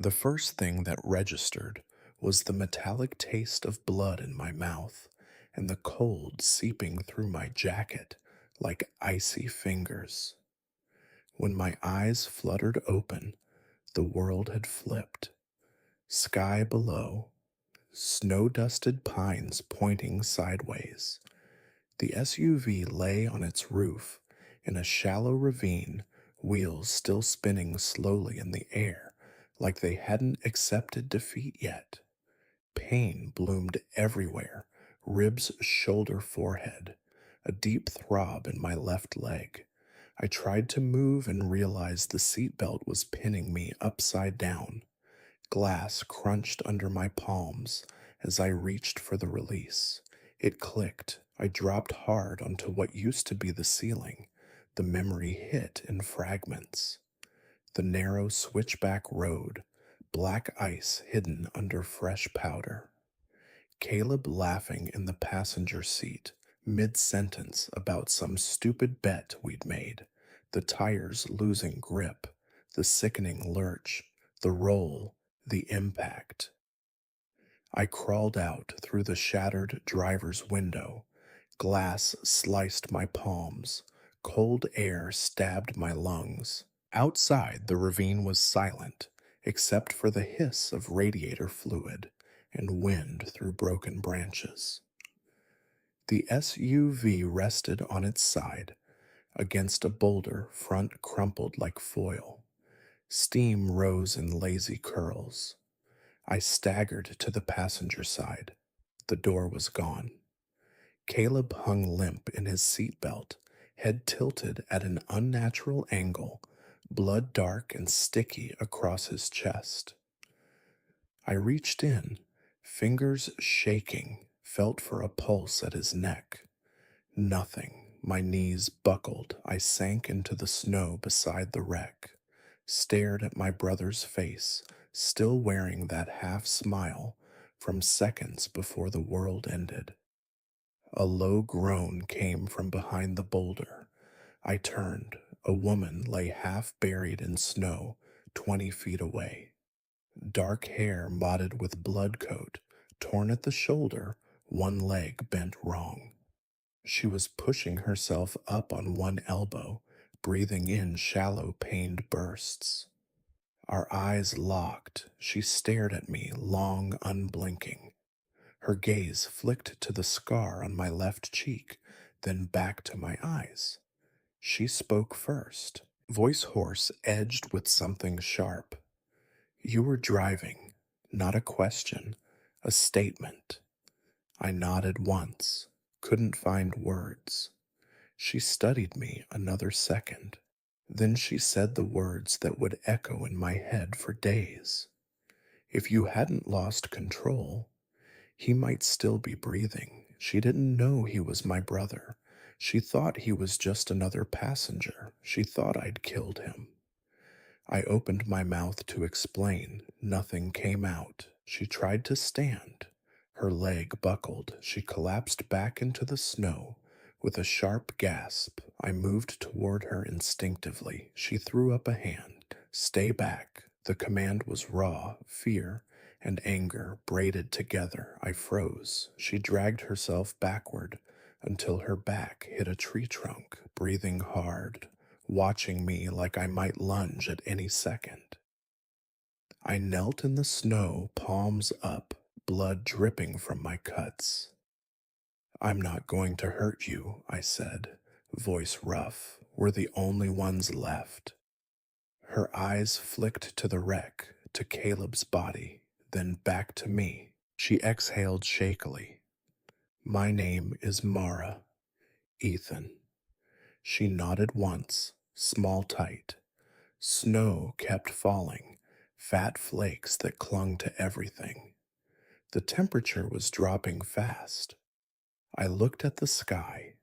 The first thing that registered was the metallic taste of blood in my mouth and the cold seeping through my jacket like icy fingers. When my eyes fluttered open, the world had flipped. Sky below, snow dusted pines pointing sideways. The SUV lay on its roof in a shallow ravine, wheels still spinning slowly in the air like they hadn't accepted defeat yet. Pain bloomed everywhere, ribs, shoulder, forehead, a deep throb in my left leg. I tried to move and realized the seatbelt was pinning me upside down. Glass crunched under my palms as I reached for the release. It clicked. I dropped hard onto what used to be the ceiling. The memory hit in fragments. The narrow switchback road, black ice hidden under fresh powder. Caleb laughing in the passenger seat, mid sentence about some stupid bet we'd made. The tires losing grip, the sickening lurch, the roll, the impact. I crawled out through the shattered driver's window. Glass sliced my palms. Cold air stabbed my lungs. Outside, the ravine was silent, except for the hiss of radiator fluid and wind through broken branches. The SUV rested on its side against a boulder, front crumpled like foil. Steam rose in lazy curls. I staggered to the passenger side. The door was gone. Caleb hung limp in his seatbelt, head tilted at an unnatural angle, blood dark and sticky across his chest. I reached in, fingers shaking, felt for a pulse at his neck. Nothing. My knees buckled. I sank into the snow beside the wreck, stared at my brother's face, still wearing that half smile from seconds before the world ended. A low groan came from behind the boulder. I turned. A woman lay half buried in snow, 20 feet away. Dark hair mottled with blood coat, torn at the shoulder, one leg bent wrong. She was pushing herself up on one elbow, breathing in shallow, pained bursts. Our eyes locked. She stared at me, long, unblinking. Her gaze flicked to the scar on my left cheek, then back to my eyes. She spoke first, voice hoarse, edged with something sharp. You were driving, not a question, a statement. I nodded once, couldn't find words. She studied me another second. Then she said the words that would echo in my head for days. If you hadn't lost control, he might still be breathing. She didn't know he was my brother. She thought he was just another passenger. She thought I'd killed him. I opened my mouth to explain. Nothing came out. She tried to stand. Her leg buckled. She collapsed back into the snow. With a sharp gasp, I moved toward her instinctively. She threw up a hand. Stay back. The command was raw, fear and anger braided together. I froze. She dragged herself backward until her back hit a tree trunk, breathing hard, watching me like I might lunge at any second. I knelt in the snow, palms up, blood dripping from my cuts. I'm not going to hurt you, I said, voice rough. We're the only ones left. Her eyes flicked to the wreck, to Caleb's body, then back to me. She exhaled shakily. My name is Mara, Ethan. She nodded once, small tight. Snow kept falling, fat flakes that clung to everything. The temperature was dropping fast. I looked at the sky,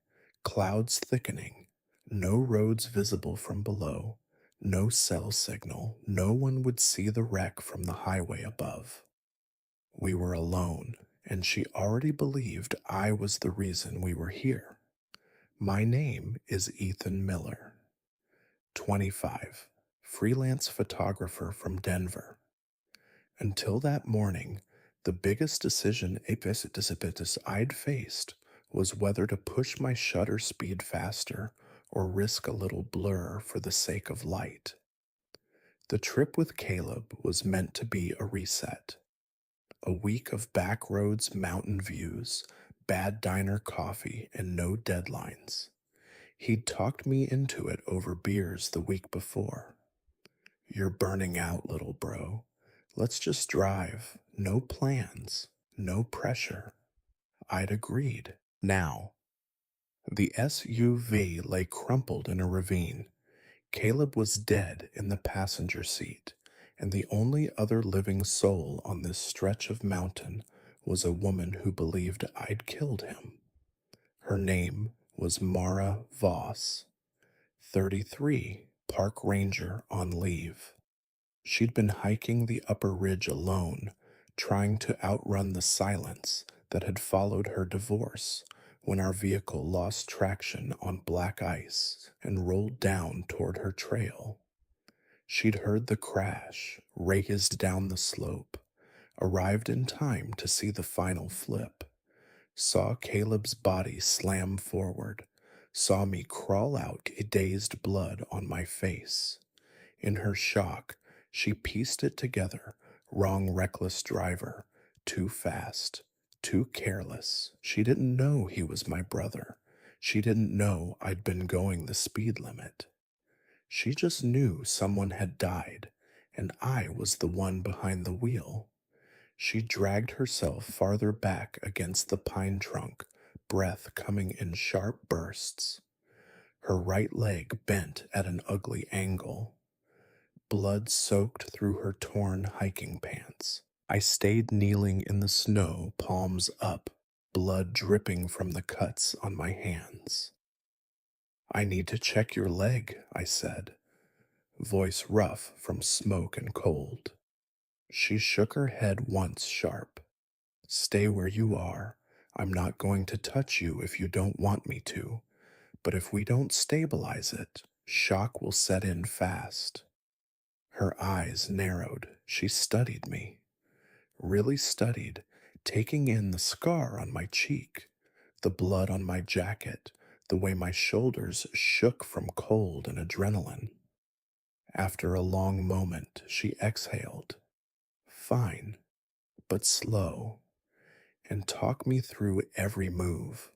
clouds thickening, no roads visible from below, no cell signal, no one would see the wreck from the highway above. We were alone, and she already believed I was the reason we were here. My name is Ethan Miller, 25, freelance photographer from Denver. Until that morning, the biggest decision I'd faced was whether to push my shutter speed faster or risk a little blur for the sake of light. The trip with Caleb was meant to be a reset. A week of back roads, mountain views, bad diner coffee, and no deadlines. He'd talked me into it over beers the week before. "You're burning out, little bro. Let's just drive. No plans. No pressure." I'd agreed. Now, the SUV lay crumpled in a ravine. Caleb was dead in the passenger seat, and the only other living soul on this stretch of mountain was a woman who believed I'd killed him. Her name was Mara Voss, 33, park ranger on leave. She'd been hiking the upper ridge alone, trying to outrun the silence that had followed her divorce when our vehicle lost traction on black ice and rolled down toward her trail. She'd heard the crash, raced down the slope, arrived in time to see the final flip, saw Caleb's body slam forward, saw me crawl out, dazed blood on my face. In her shock, she pieced it together. Wrong, reckless driver. Too fast. Too careless. She didn't know he was my brother. She didn't know I'd been going the speed limit. She just knew someone had died, and I was the one behind the wheel. She dragged herself farther back against the pine trunk, breath coming in sharp bursts. Her right leg bent at an ugly angle. Blood soaked through her torn hiking pants. I stayed kneeling in the snow, palms up, blood dripping from the cuts on my hands. "I need to check your leg," I said, voice rough from smoke and cold. She shook her head once sharp. "Stay where you are. I'm not going to touch you if you don't want me to, but if we don't stabilize it, shock will set in fast." Her eyes narrowed. She studied me, really studied, taking in the scar on my cheek, the blood on my jacket, the way my shoulders shook from cold and adrenaline. After a long moment, she exhaled, "Fine, but slow," and talked me through every move.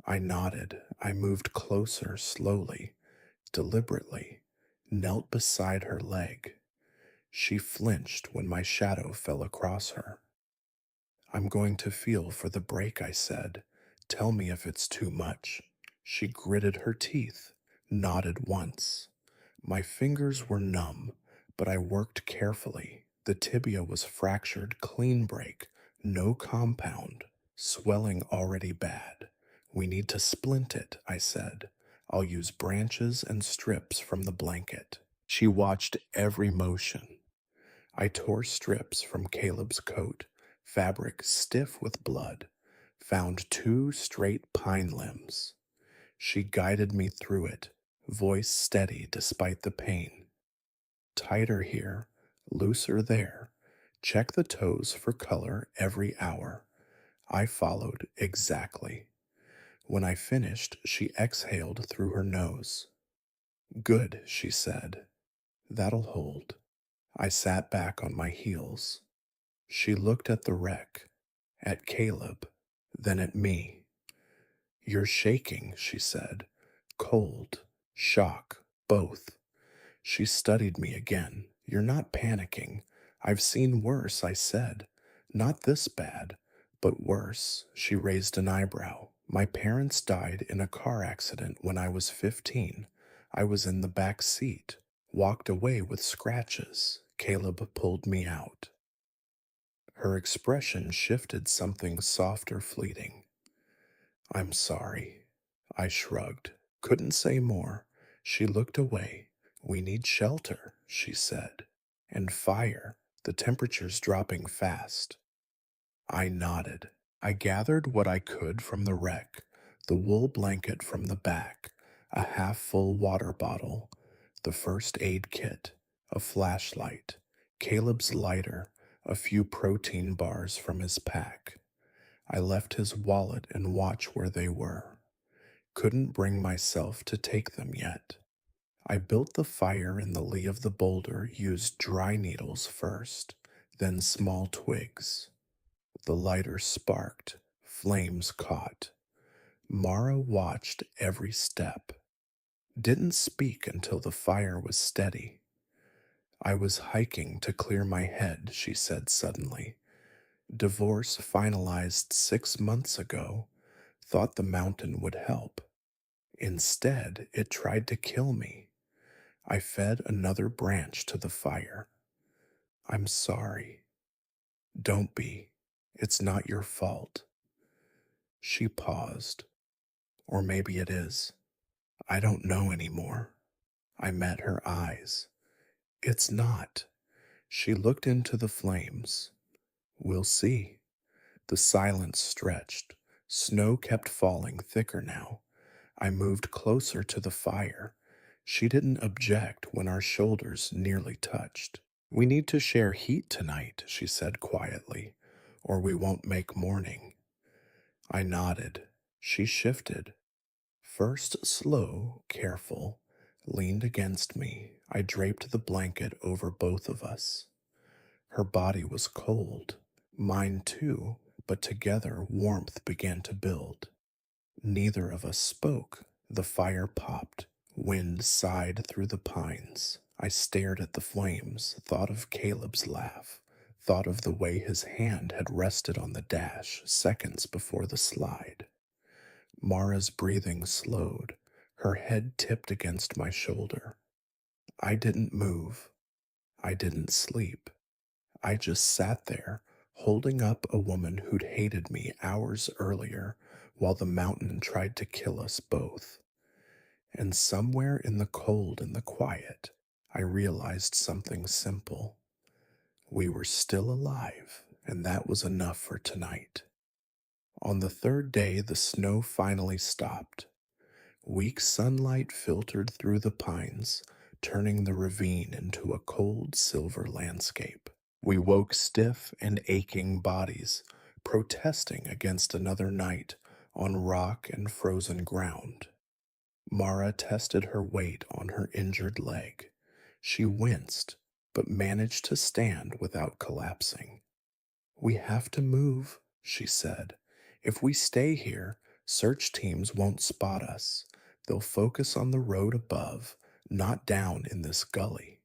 I nodded. I moved closer slowly, deliberately, knelt beside her leg. She flinched when my shadow fell across her. "I'm going to feel for the break," I said. "Tell me if it's too much." She gritted her teeth, nodded once. My fingers were numb, but I worked carefully. The tibia was fractured, clean break, no compound, swelling already bad. "We need to splint it," I said. "I'll use branches and strips from the blanket." She watched every motion. I tore strips from Caleb's coat, fabric stiff with blood, found two straight pine limbs. She guided me through it, voice steady despite the pain. "Tighter here, looser there. Check the toes for color every hour." I followed exactly. When I finished, she exhaled through her nose. "Good," she said. "That'll hold." I sat back on my heels. She looked at the wreck, at Caleb, then at me. "You're shaking," she said. "Cold, shock, both." She studied me again. "You're not panicking. I've seen worse," I said. "Not this bad, but worse." She raised an eyebrow. "My parents died in a car accident when I was 15. I was in the back seat, walked away with scratches. Caleb pulled me out." Her expression shifted something soft or fleeting. "I'm sorry." I shrugged. Couldn't say more. She looked away. "We need shelter," she said. "And fire. The temperature's dropping fast." I nodded. I gathered what I could from the wreck, the wool blanket from the back, a half-full water bottle, the first aid kit, a flashlight, Caleb's lighter, a few protein bars from his pack. I left his wallet and watch where they were. Couldn't bring myself to take them yet. I built the fire in the lee of the boulder, used dry needles first, then small twigs. The lighter sparked, flames caught. Mara watched every step, didn't speak until the fire was steady. I was hiking to clear my head, she said suddenly. Divorce finalized 6 months ago. Thought the mountain would help. Instead, it tried to kill me. I fed another branch to the fire. I'm sorry. Don't be. It's not your fault. She paused. Or maybe it is. I don't know anymore. I met her eyes. It's not. She looked into the flames. We'll see. The silence stretched. Snow kept falling thicker now. I moved closer to the fire. She didn't object when our shoulders nearly touched. We need to share heat tonight, she said quietly, or we won't make morning. I nodded. She shifted. First slow, careful, leaned against me. I draped the blanket over both of us. Her body was cold, mine too, but together warmth began to build. Neither of us spoke. The fire popped. Wind sighed through the pines. I stared at the flames, thought of Caleb's laugh, thought of the way his hand had rested on the dash seconds before the slide. Mara's breathing slowed. Her head tipped against my shoulder. I didn't move. I didn't sleep. I just sat there, holding up a woman who'd hated me hours earlier while the mountain tried to kill us both. And somewhere in the cold and the quiet, I realized something simple. We were still alive, and that was enough for tonight. On the third day, the snow finally stopped. Weak sunlight filtered through the pines, turning the ravine into a cold silver landscape. We woke stiff and aching bodies, protesting against another night on rock and frozen ground. Mara tested her weight on her injured leg. She winced, but managed to stand without collapsing. We have to move, she said. If we stay here, search teams won't spot us. They'll focus on the road above, not down in this gully.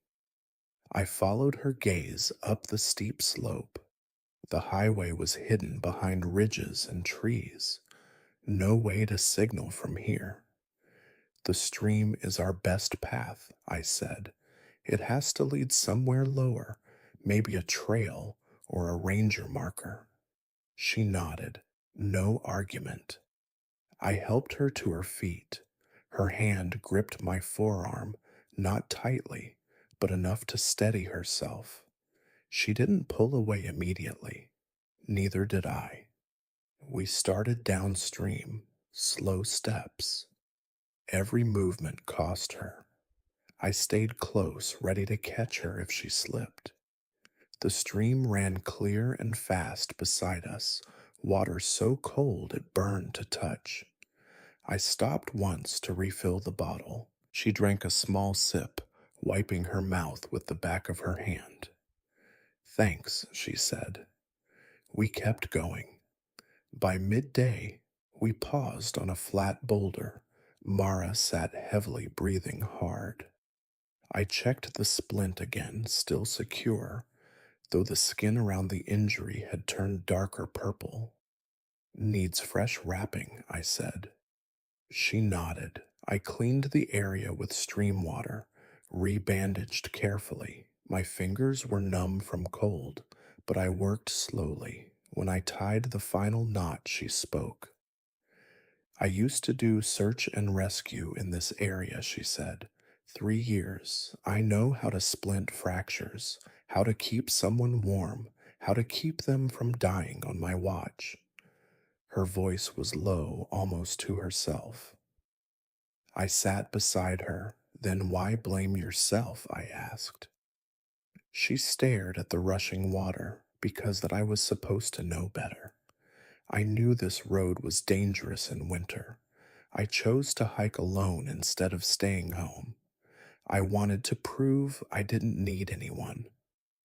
I followed her gaze up the steep slope. The highway was hidden behind ridges and trees. No way to signal from here. The stream is our best path, I said. It has to lead somewhere lower, maybe a trail or a ranger marker. She nodded. No argument. I helped her to her feet. Her hand gripped my forearm, not tightly, but enough to steady herself. She didn't pull away immediately. Neither did I. We started downstream, slow steps. Every movement cost her. I stayed close, ready to catch her if she slipped. The stream ran clear and fast beside us, water so cold it burned to touch. I stopped once to refill the bottle. She drank a small sip, wiping her mouth with the back of her hand. Thanks, she said. We kept going. By midday, we paused on a flat boulder. Mara sat heavily, breathing hard. I checked the splint again, still secure, though the skin around the injury had turned darker purple. Needs fresh wrapping, I said. She nodded. I cleaned the area with stream water, re-bandaged carefully. My fingers were numb from cold, but I worked slowly. When I tied the final knot, she spoke. I used to do search and rescue in this area, she said. 3 years. I know how to splint fractures, how to keep someone warm, how to keep them from dying on my watch. Her voice was low, almost to herself. I sat beside her. Then why blame yourself? I asked. She stared at the rushing water, because that I was supposed to know better. I knew this road was dangerous in winter. I chose to hike alone instead of staying home. I wanted to prove I didn't need anyone.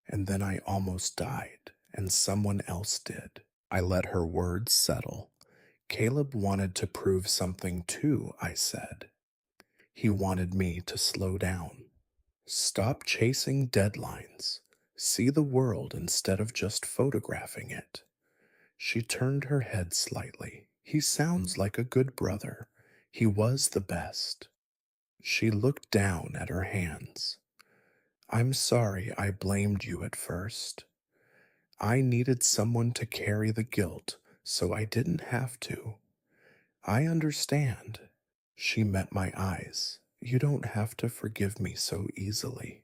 And then I almost died, and someone else did. I let her words settle. Caleb wanted to prove something too, I said. He wanted me to slow down. Stop chasing deadlines. See the world instead of just photographing it. She turned her head slightly. He sounds like a good brother. He was the best. She looked down at her hands. I'm sorry I blamed you at first. I needed someone to carry the guilt, so I didn't have to. I understand. She met my eyes. You don't have to forgive me so easily.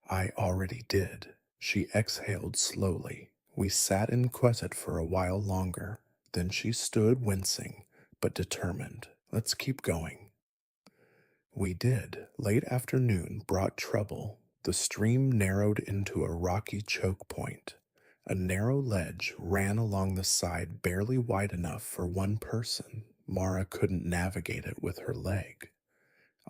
I already did. She exhaled slowly. We sat in quiet for a while longer. Then she stood, wincing, but determined. Let's keep going. We did. Late afternoon brought trouble. The stream narrowed into a rocky choke point. A narrow ledge ran along the side barely wide enough for one person. Mara couldn't navigate it with her leg.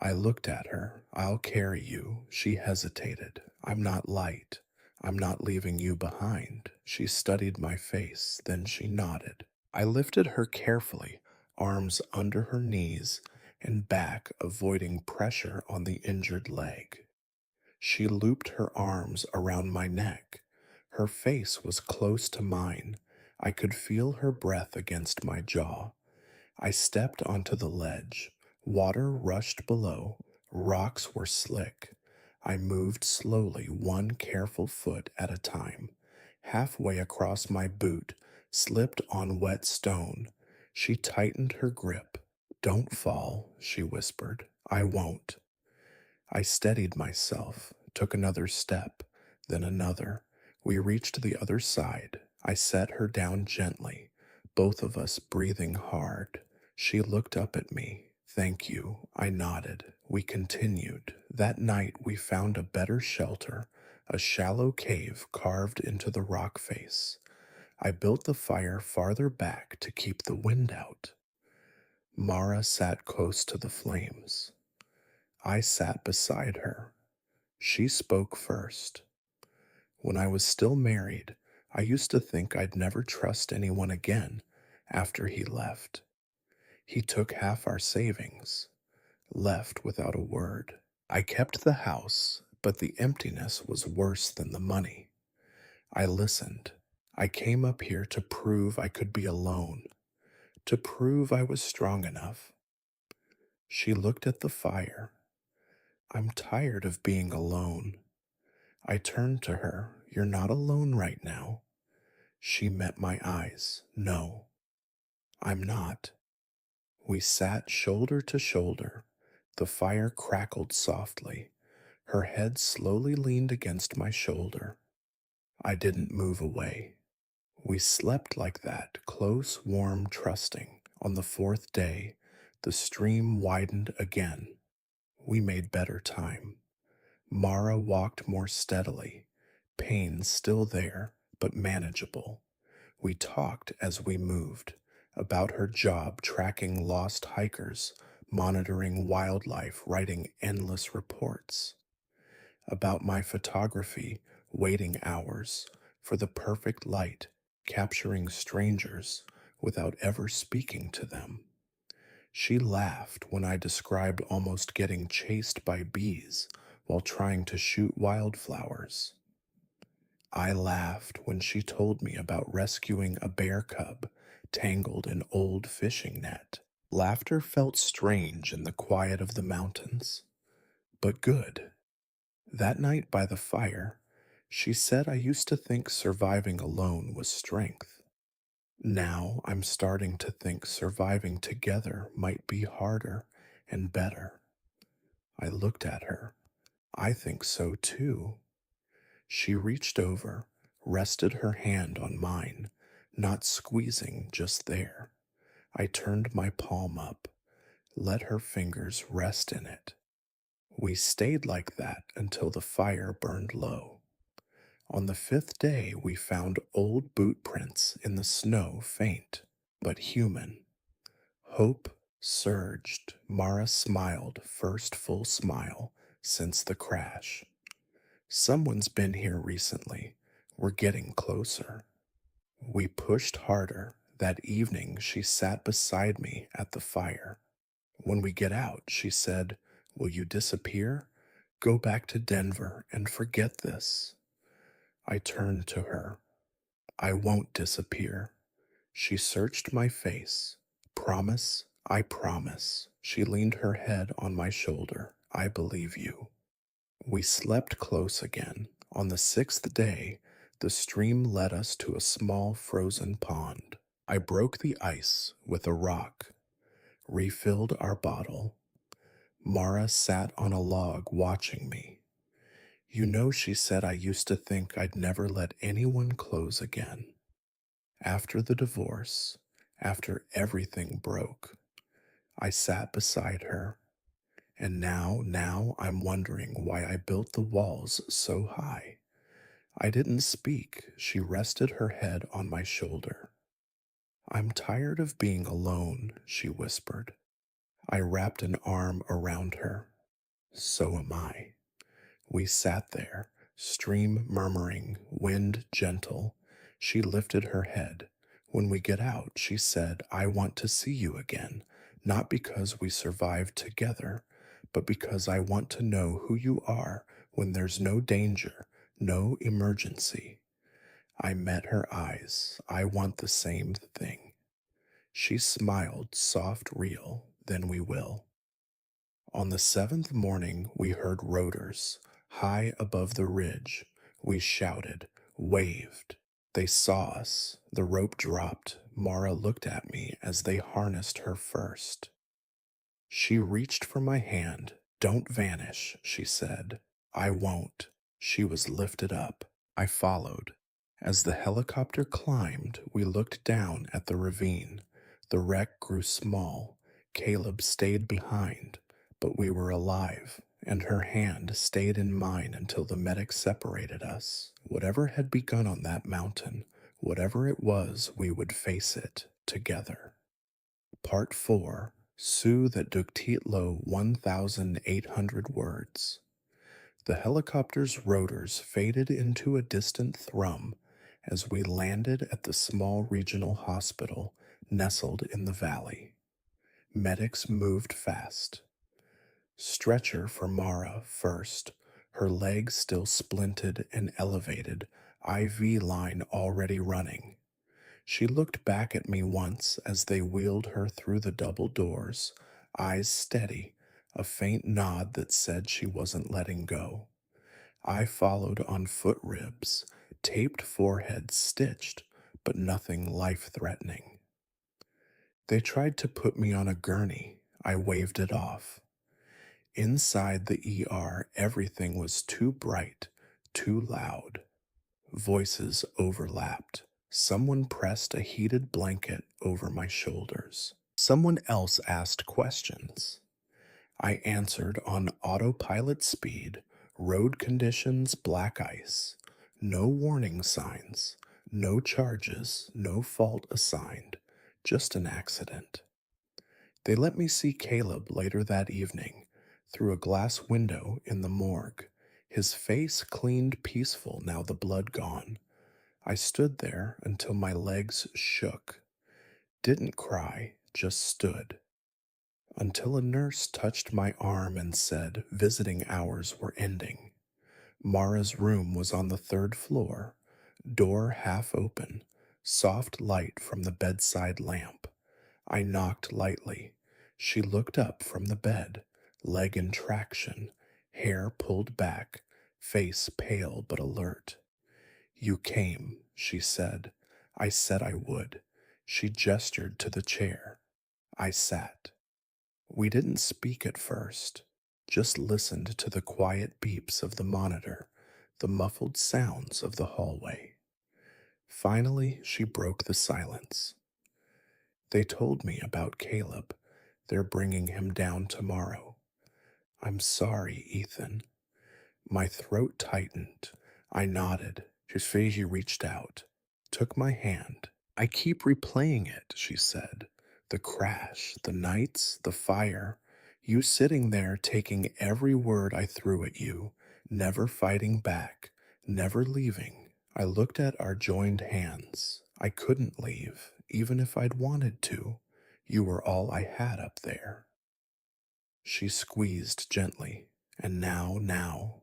I looked at her. I'll carry you. She hesitated. I'm not light. I'm not leaving you behind. She studied my face, then she nodded. I lifted her carefully, arms under her knees and back, avoiding pressure on the injured leg. She looped her arms around my neck. Her face was close to mine. I could feel her breath against my jaw. I stepped onto the ledge. Water rushed below. Rocks were slick. I moved slowly, one careful foot at a time. Halfway across my boot, slipped on wet stone. She tightened her grip. Don't fall, she whispered. I won't. I steadied myself, took another step, then another. We reached the other side. I set her down gently, both of us breathing hard. She looked up at me. Thank you. I nodded. We continued. That night we found a better shelter, a shallow cave carved into the rock face. I built the fire farther back to keep the wind out. Mara sat close to the flames. I sat beside her. She spoke first. When I was still married, I used to think I'd never trust anyone again after he left. He took half our savings, left without a word. I kept the house, but the emptiness was worse than the money. I listened. I came up here to prove I could be alone, to prove I was strong enough. She looked at the fire. I'm tired of being alone. I turned to her. You're not alone right now. She met my eyes. No, I'm not. We sat shoulder to shoulder. The fire crackled softly. Her head slowly leaned against my shoulder. I didn't move away. We slept like that, close, warm, trusting. On the fourth day, the stream widened again. We made better time. Mara walked more steadily, pain still there, but manageable. We talked as we moved about her job tracking lost hikers, monitoring wildlife, writing endless reports, about my photography, waiting hours for the perfect light, capturing strangers without ever speaking to them. She laughed when I described almost getting chased by bees while trying to shoot wildflowers. I laughed when she told me about rescuing a bear cub tangled in old fishing net. Laughter felt strange in the quiet of the mountains, but good. That night by the fire, she said I used to think surviving alone was strength. Now I'm starting to think surviving together might be harder and better. I looked at her. I think so too. She reached over, rested her hand on mine, not squeezing, just there. I turned my palm up, let her fingers rest in it. We stayed like that until the fire burned low. On the fifth day, we found old boot prints in the snow, faint but human. Hope surged. Mara smiled, first full smile since the crash. Someone's been here recently. We're getting closer. We pushed harder. That evening, she sat beside me at the fire. When we get out, she said, "Will you disappear? Go back to Denver and forget this." I turned to her. "I won't disappear." She searched my face. "Promise?" "I promise." She leaned her head on my shoulder. "I believe you." We slept close again. On the sixth day, the stream led us to a small frozen pond. I broke the ice with a rock, refilled our bottle. Mara sat on a log watching me. "You know," she said, "I used to think I'd never let anyone close again. After the divorce, after everything broke." I sat beside her, and now I'm wondering why I built the walls so high. I didn't speak. She rested her head on my shoulder. "I'm tired of being alone," she whispered. I wrapped an arm around her. "So am I." We sat there, stream murmuring, wind gentle. She lifted her head. "When we get out," she said, "I want to see you again, not because we survived together, but because I want to know who you are when there's no danger, no emergency." I met her eyes. "I want the same thing." She smiled, soft, real. "Then we will." On the seventh morning, we heard rotors high above the ridge. We shouted, waved. They saw us. The rope dropped. Mara looked at me as they harnessed her first. She reached for my hand. "Don't vanish," she said. "I won't." She was lifted up. I followed. As the helicopter climbed, we looked down at the ravine. The wreck grew small. Caleb stayed behind, but we were alive, and her hand stayed in mine until the medic separated us. Whatever had begun on that mountain, whatever it was, we would face it together. Part 4. Sue that Duktitlo 1,800 words. The helicopter's rotors faded into a distant thrum as we landed at the small regional hospital nestled in the valley. Medics moved fast. Stretcher for Mara first, her legs still splinted and elevated, IV line already running. She looked back at me once as they wheeled her through the double doors, eyes steady, a faint nod that said she wasn't letting go. I followed on foot ribs, taped forehead stitched, but nothing life-threatening. They tried to put me on a gurney. I waved it off. Inside the ER, everything was too bright, too loud. Voices overlapped. Someone pressed a heated blanket over my shoulders. Someone else asked questions. I answered on autopilot speed. Road conditions, black ice. No warning signs. No charges. No fault assigned. Just an accident. They let me see Caleb later that evening, through a glass window in the morgue. His face cleaned peaceful now the blood gone. I stood there until my legs shook. Didn't cry, just stood. Until a nurse touched my arm and said visiting hours were ending. Mara's room was on the third floor, door half open, soft light from the bedside lamp. I knocked lightly. She looked up from the bed, leg in traction, hair pulled back, face pale but alert. "You came," she said. "I said I would." She gestured to the chair. I sat. We didn't speak at first, just listened to the quiet beeps of the monitor, the muffled sounds of the hallway. Finally, she broke the silence. "They told me about Caleb. They're bringing him down tomorrow." "I'm sorry, Ethan." My throat tightened. I nodded. She reached out, took my hand. I keep replaying it, she said. The crash, the nights, the fire. You sitting there taking every word I threw at you, never fighting back, never leaving. I looked at our joined hands. I couldn't leave, even if I'd wanted to. You were all I had up there. She squeezed gently. And now,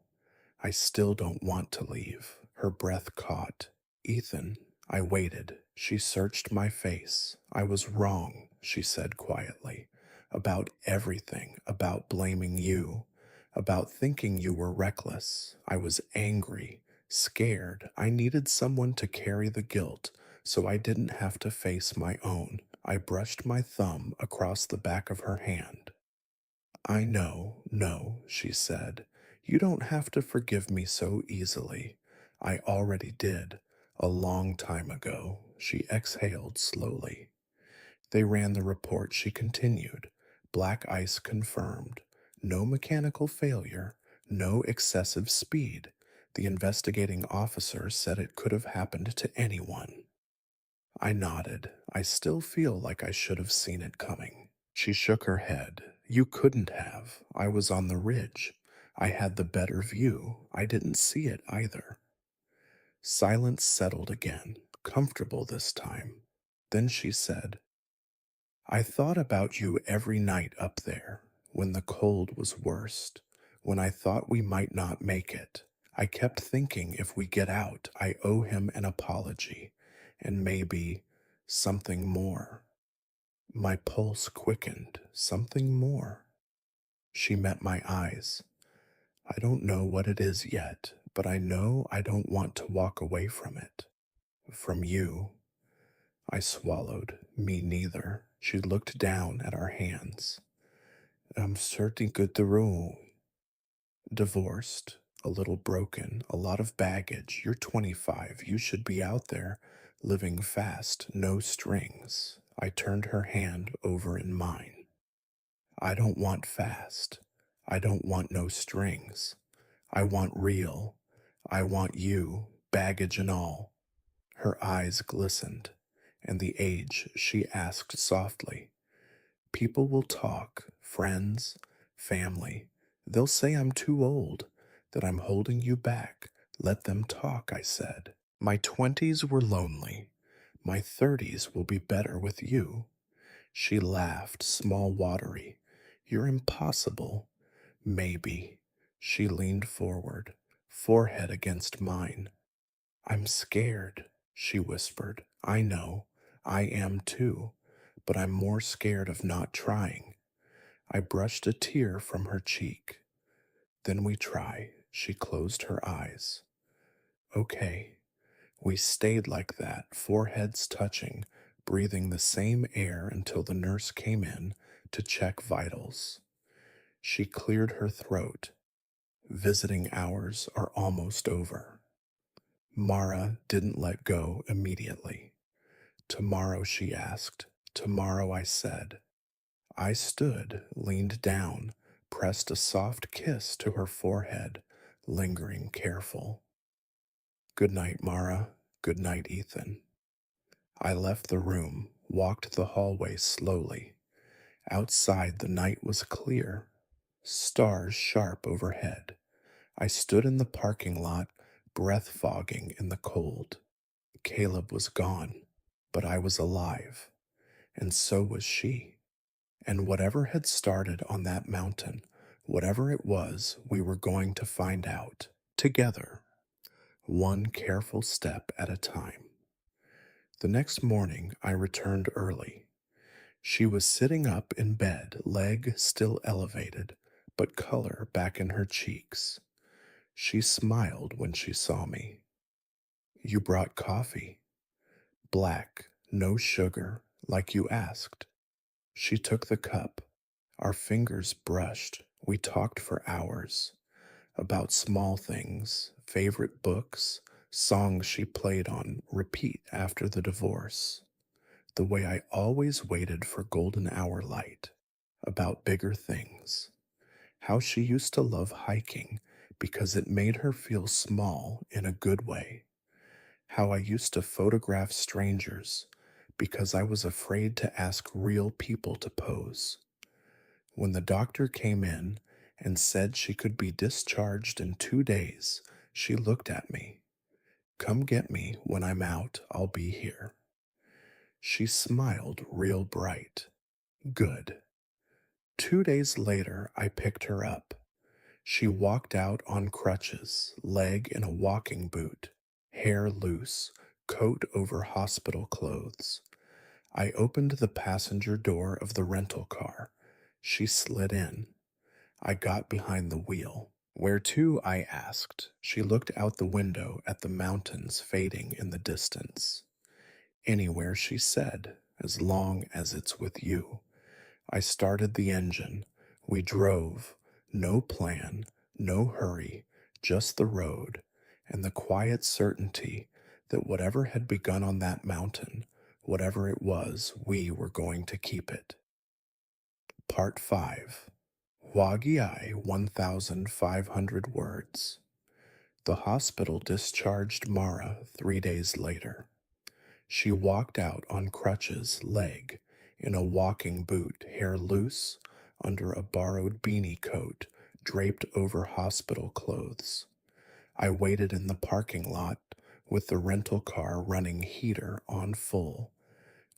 I still don't want to leave. Her breath caught. Ethan, I waited. She searched my face. I was wrong, she said quietly. About everything, about blaming you, about thinking you were reckless. I was angry, scared. I needed someone to carry the guilt so I didn't have to face my own. I brushed my thumb across the back of her hand. I know, no, she said. You don't have to forgive me so easily. I already did, a long time ago. She exhaled slowly. They ran the report, she continued. Black ice confirmed. No mechanical failure, no excessive speed. The investigating officer said it could have happened to anyone. I nodded. I still feel like I should have seen it coming. She shook her head. You couldn't have. I was on the ridge. I had the better view. I didn't see it either. Silence settled again, comfortable this time. Then she said, I thought about you every night up there, when the cold was worst, when I thought we might not make it. I kept thinking if we get out, I owe him an apology, and maybe something more. My pulse quickened, something more. She met my eyes. I don't know what it is yet, but I know I don't want to walk away from it. From you. I swallowed. Me neither. She looked down at our hands. I'm certain good the rule. Divorced, a little broken, a lot of baggage. You're 25. You should be out there, living fast, no strings. I turned her hand over in mine. I don't want fast. I don't want no strings. I want real. I want you, baggage and all. Her eyes glistened, and the age she asked softly. People will talk, friends, family. They'll say I'm too old, that I'm holding you back. Let them talk, I said. My 20s were lonely. My 30s will be better with you. She laughed, small, watery. You're impossible. Maybe. She leaned forward, forehead against mine. I'm scared, she whispered. I know. I am too. But I'm more scared of not trying. I brushed a tear from her cheek. Then we try. She closed her eyes. Okay. We stayed like that, foreheads touching, breathing the same air until the nurse came in to check vitals. She cleared her throat. Visiting hours are almost over. Mara didn't let go immediately. Tomorrow, she asked. Tomorrow, I said. I stood, leaned down, pressed a soft kiss to her forehead, lingering careful. Good night, Mara. Good night, Ethan. I left the room, walked the hallway slowly. Outside, the night was clear, stars sharp overhead. I stood in the parking lot, breath fogging in the cold. Caleb was gone, but I was alive, and so was she. And whatever had started on that mountain, whatever it was, we were going to find out, together, one careful step at a time. The next morning, I returned early. She was sitting up in bed, leg still elevated, but color back in her cheeks. She smiled when she saw me. You brought coffee. Black, no sugar, like you asked. She took the cup. Our fingers brushed. We talked for hours about small things, favorite books, songs she played on repeat after the divorce, the way I always waited for golden hour light, about bigger things, how she used to love hiking because it made her feel small in a good way. How I used to photograph strangers because I was afraid to ask real people to pose. When the doctor came in and said she could be discharged in 2 days, she looked at me. Come get me when I'm out, I'll be here. She smiled real bright. Good. 2 days later, I picked her up. She walked out on crutches, leg in a walking boot, hair loose, coat over hospital clothes. I opened the passenger door of the rental car. She slid in. I got behind the wheel. Where to? I asked. She looked out the window at the mountains fading in the distance. Anywhere, she said, as long as it's with you. I started the engine. We drove. No plan, no hurry, just the road, and the quiet certainty that whatever had begun on that mountain, whatever it was, we were going to keep it. Part 5. Wagiai 1,500 words. The hospital discharged Mara 3 days later. She walked out on crutches, leg, in a walking boot, hair loose, under a borrowed beanie coat draped over hospital clothes. I waited in the parking lot with the rental car running heater on full.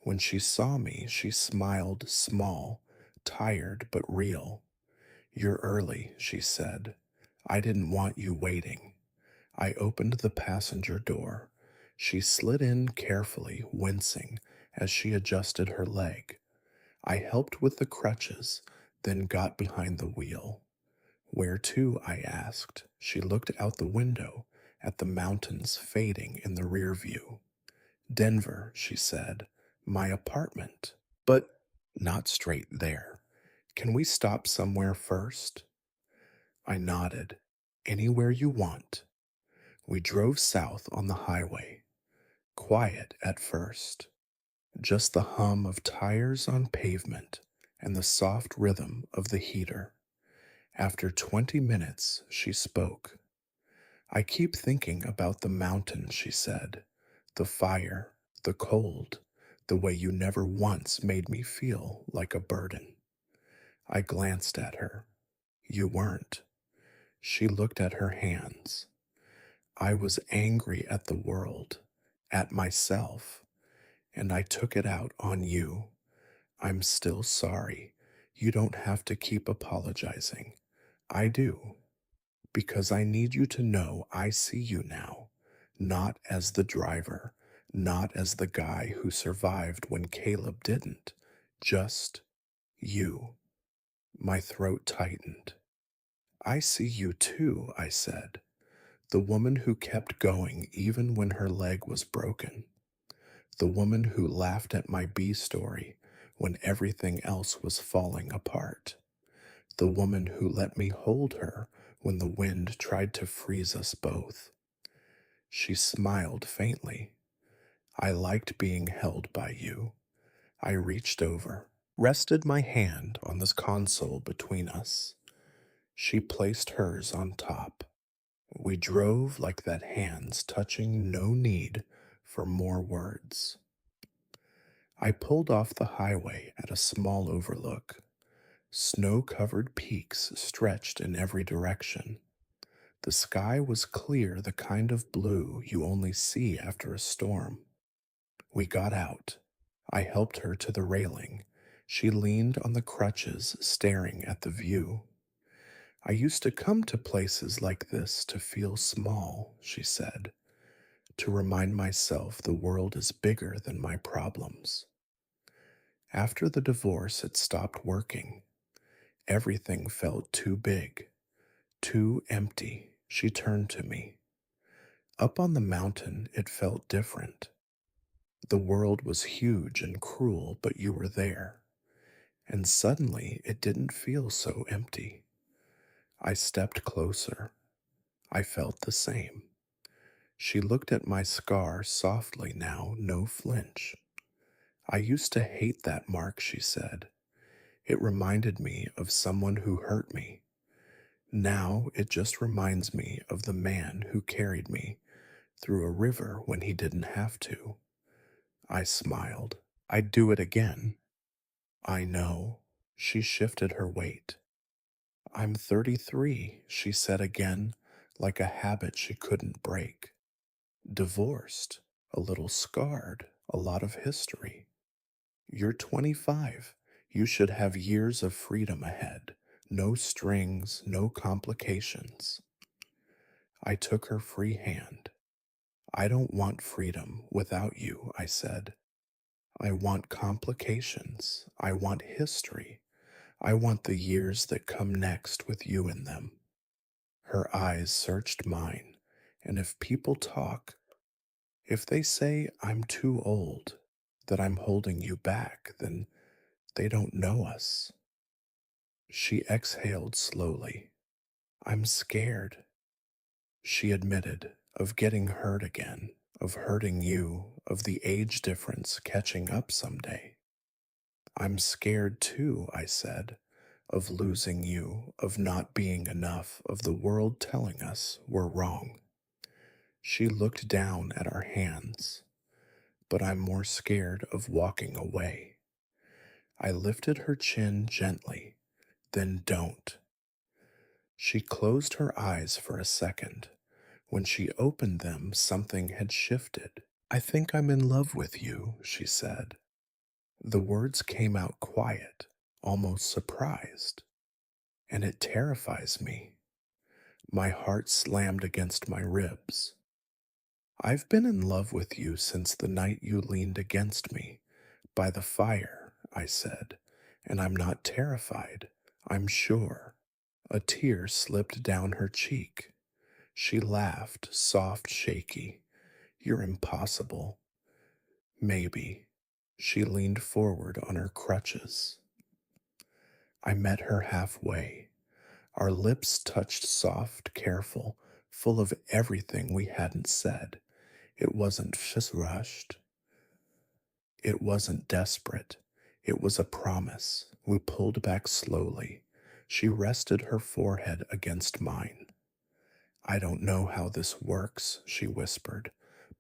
When she saw me, she smiled small, tired but real. You're early, she said. I didn't want you waiting. I opened the passenger door. She slid in carefully, wincing as she adjusted her leg. I helped with the crutches, then got behind the wheel. Where to? I asked. She looked out the window at the mountains fading in the rear view. Denver, she said. My apartment. But not straight there. Can we stop somewhere first? I nodded. Anywhere you want. We drove south on the highway. Quiet at first. Just the hum of tires on pavement and the soft rhythm of the heater. After 20 minutes, she spoke. I keep thinking about the mountain, she said. The fire, the cold, the way you never once made me feel like a burden. I glanced at her. You weren't. She looked at her hands. I was angry at the world, at myself, and I took it out on you. I'm still sorry. You don't have to keep apologizing. I do, because I need you to know I see you now, not as the driver, not as the guy who survived when Caleb didn't, just you. My throat tightened. I see you too, I said. The woman who kept going even when her leg was broken. The woman who laughed at my B story when everything else was falling apart. The woman who let me hold her when the wind tried to freeze us both. She smiled faintly. I liked being held by you. I reached over, rested my hand on this console between us. She placed hers on top. We drove like that, hands touching, no need for more words. I pulled off the highway at a small overlook. Snow-covered peaks stretched in every direction. The sky was clear, the kind of blue you only see after a storm. We got out. I helped her to the railing. She leaned on the crutches, staring at the view. I used to come to places like this to feel small, she said, to remind myself the world is bigger than my problems. After the divorce, it stopped working. Everything felt too big, too empty. She turned to me. Up on the mountain, it felt different. The world was huge and cruel, but you were there. And suddenly, it didn't feel so empty. I stepped closer. I felt the same. She looked at my scar softly now, no flinch. I used to hate that mark, she said. It reminded me of someone who hurt me. Now it just reminds me of the man who carried me through a river when he didn't have to. I smiled. I'd do it again. I know. She shifted her weight. I'm 33, she said again, like a habit she couldn't break. Divorced, a little scarred, a lot of history. You're 25. You should have years of freedom ahead. No strings, no complications. I took her free hand. I don't want freedom without you, I said. I want complications. I want history. I want the years that come next with you in them. Her eyes searched mine, and if people talk, if they say I'm too old, that I'm holding you back, then they don't know us. She exhaled slowly. I'm scared, she admitted, of getting hurt again, of hurting you, of the age difference catching up someday. I'm scared too, I said, of losing you, of not being enough, of the world telling us we're wrong. She looked down at our hands, but I'm more scared of walking away. I lifted her chin gently, then don't. She closed her eyes for a second. When she opened them, something had shifted. I think I'm in love with you, she said. The words came out quiet, almost surprised, and it terrifies me. My heart slammed against my ribs. I've been in love with you since the night you leaned against me, by the fire, I said, and I'm not terrified, I'm sure. A tear slipped down her cheek. She laughed, soft, shaky. You're impossible. Maybe. She leaned forward on her crutches. I met her halfway. Our lips touched soft, careful, full of everything we hadn't said. It wasn't just rushed. It wasn't desperate. It was a promise. We pulled back slowly. She rested her forehead against mine. I don't know how this works, she whispered,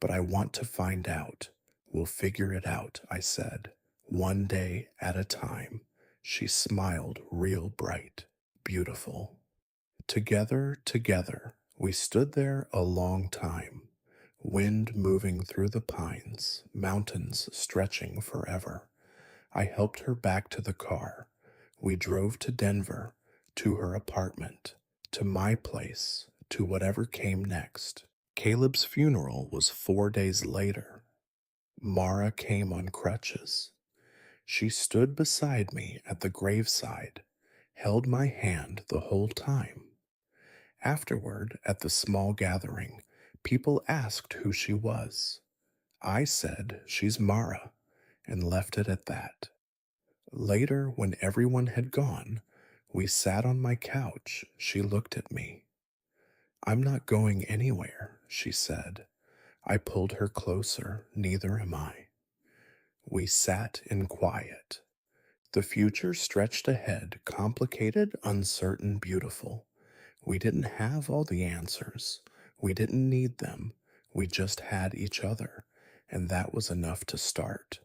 but I want to find out. We'll figure it out, I said. One day at a time. She smiled real bright, beautiful. Together, we stood there a long time. Wind moving through the pines, mountains stretching forever. I helped her back to the car. We drove to Denver, to her apartment, to my place, to whatever came next. Caleb's funeral was 4 days later. Mara came on crutches. She stood beside me at the graveside, held my hand the whole time. Afterward, at the small gathering, people asked who she was. I said, she's Mara, and left it at that. Later, when everyone had gone, we sat on my couch. She looked at me. I'm not going anywhere, she said. I pulled her closer. Neither am I. We sat in quiet. The future stretched ahead, complicated, uncertain, beautiful. We didn't have all the answers. We didn't need them. We just had each other, and that was enough to start.